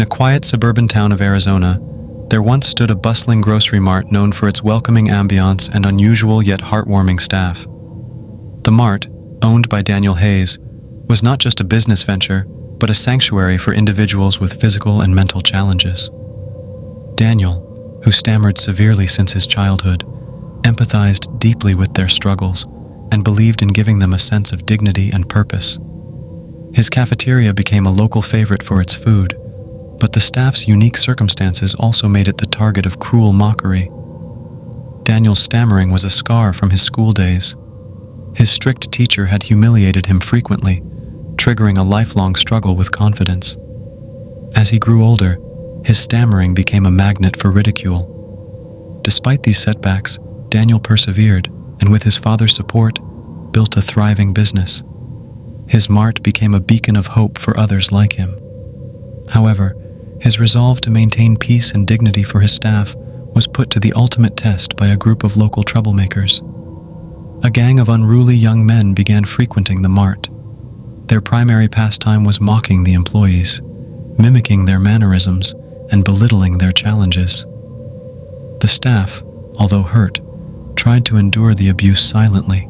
a quiet suburban town of Arizona, there once stood a bustling grocery mart known for its welcoming ambiance and unusual yet heartwarming staff. The Mart, owned by Daniel Hayes, was not just a business venture, but a sanctuary for individuals with physical and mental challenges. Daniel, who stammered severely since his childhood, empathized deeply with their struggles and believed in giving them a sense of dignity and purpose. His cafeteria became a local favorite for its food, but the staff's unique circumstances also made it the target of cruel mockery. Daniel's stammering was a scar from his school days. His strict teacher had humiliated him frequently, triggering a lifelong struggle with confidence. As he grew older, his stammering became a magnet for ridicule. Despite these setbacks, Daniel persevered, and with his father's support, built a thriving business. His mart became a beacon of hope for others like him. However, his resolve to maintain peace and dignity for his staff was put to the ultimate test by a group of local troublemakers. A gang of unruly young men began frequenting the mart. Their primary pastime was mocking the employees, mimicking their mannerisms, and belittling their challenges. The staff, although hurt, tried to endure the abuse silently.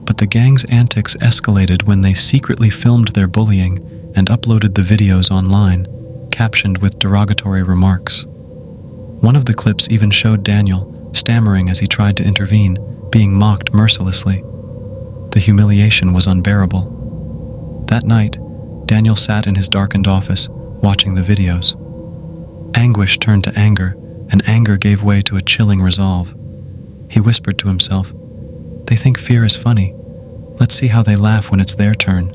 But the gang's antics escalated when they secretly filmed their bullying and uploaded the videos online, captioned with derogatory remarks. One of the clips even showed Daniel, stammering as he tried to intervene, being mocked mercilessly. The humiliation was unbearable. That night, Daniel sat in his darkened office, watching the videos. Anguish turned to anger, and anger gave way to a chilling resolve. He whispered to himself, "They think fear is funny. Let's see how they laugh when it's their turn."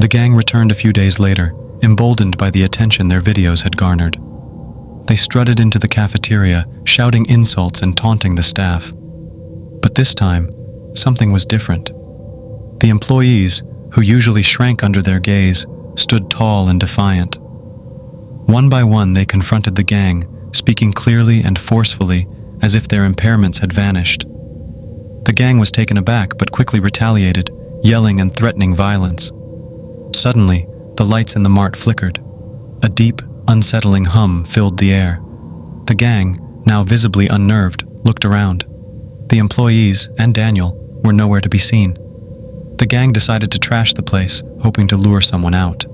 The gang returned a few days later, emboldened by the attention their videos had garnered. They strutted into the cafeteria, shouting insults and taunting the staff. But this time, something was different. The employees, who usually shrank under their gaze, stood tall and defiant. One by one, they confronted the gang, speaking clearly and forcefully, as if their impairments had vanished. The gang was taken aback but quickly retaliated, yelling and threatening violence. Suddenly, the lights in the mart flickered. A deep, unsettling hum filled the air. The gang, now visibly unnerved, looked around. The employees and Daniel were nowhere to be seen. The gang decided to trash the place, hoping to lure someone out.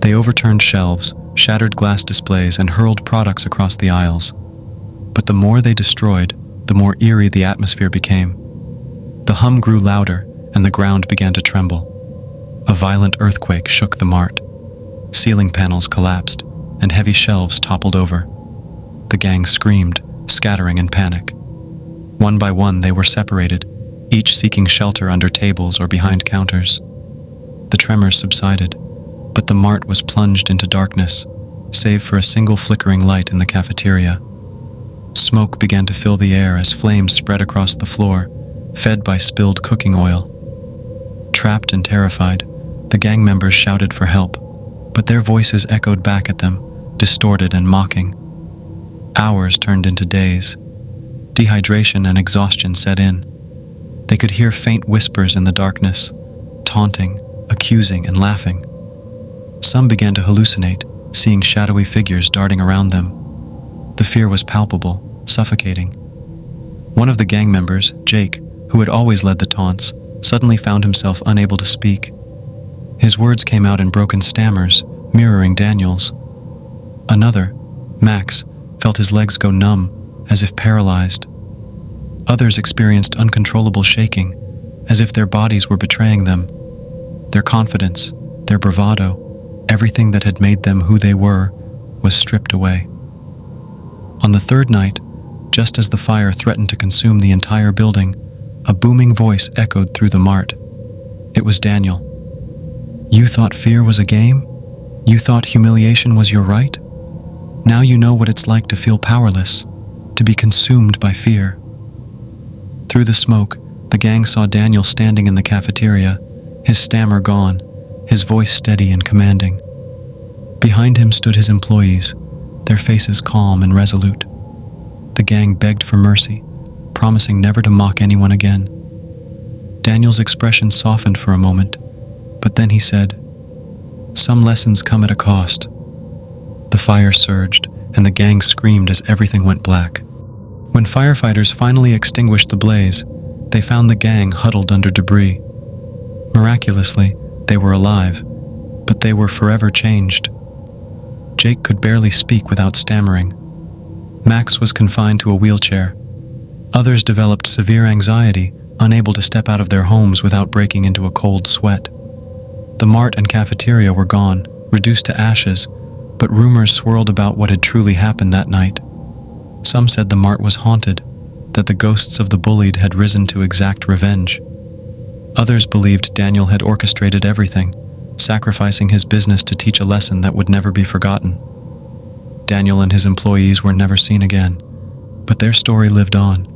They overturned shelves, shattered glass displays, and hurled products across the aisles. But the more they destroyed, the more eerie the atmosphere became. The hum grew louder, and the ground began to tremble. A violent earthquake shook the mart. Ceiling panels collapsed, and heavy shelves toppled over. The gang screamed, scattering in panic. One by one, they were separated, each seeking shelter under tables or behind counters. The tremors subsided, but the mart was plunged into darkness, save for a single flickering light in the cafeteria. Smoke began to fill the air as flames spread across the floor, fed by spilled cooking oil. Trapped and terrified, the gang members shouted for help, but their voices echoed back at them, distorted and mocking. Hours turned into days. Dehydration and exhaustion set in. They could hear faint whispers in the darkness, taunting, accusing, and laughing. Some began to hallucinate, seeing shadowy figures darting around them. The fear was palpable, suffocating. One of the gang members, Jake, who had always led the taunts, suddenly found himself unable to speak. His words came out in broken stammers, mirroring Daniel's. Another, Max, felt his legs go numb, as if paralyzed. Others experienced uncontrollable shaking, as if their bodies were betraying them. Their confidence, their bravado, everything that had made them who they were, was stripped away. On the third night, just as the fire threatened to consume the entire building, a booming voice echoed through the mart. It was Daniel. "You thought fear was a game? You thought humiliation was your right? Now you know what it's like to feel powerless, to be consumed by fear." Through the smoke, the gang saw Daniel standing in the cafeteria, his stammer gone, his voice steady and commanding. Behind him stood his employees, their faces calm and resolute. The gang begged for mercy, promising never to mock anyone again. Daniel's expression softened for a moment, but then he said, "Some lessons come at a cost. The fire surged, and the gang screamed as everything went black. When firefighters finally extinguished the blaze, they found the gang huddled under debris. Miraculously, they were alive, but they were forever changed. Jake could barely speak without stammering. Max was confined to a wheelchair. Others developed severe anxiety, unable to step out of their homes without breaking into a cold sweat. The mart and cafeteria were gone, reduced to ashes, but rumors swirled about what had truly happened that night. Some said the mart was haunted, that the ghosts of the bullied had risen to exact revenge. Others believed Daniel had orchestrated everything, sacrificing his business to teach a lesson that would never be forgotten. Daniel and his employees were never seen again, but their story lived on,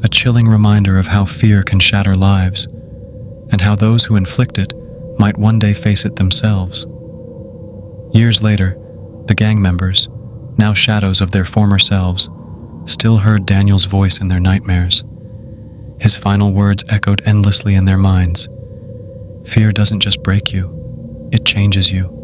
a chilling reminder of how fear can shatter lives, and how those who inflict it might one day face it themselves. Years later, the gang members, now shadows of their former selves, still heard Daniel's voice in their nightmares. His final words echoed endlessly in their minds. Fear doesn't just break you, it changes you.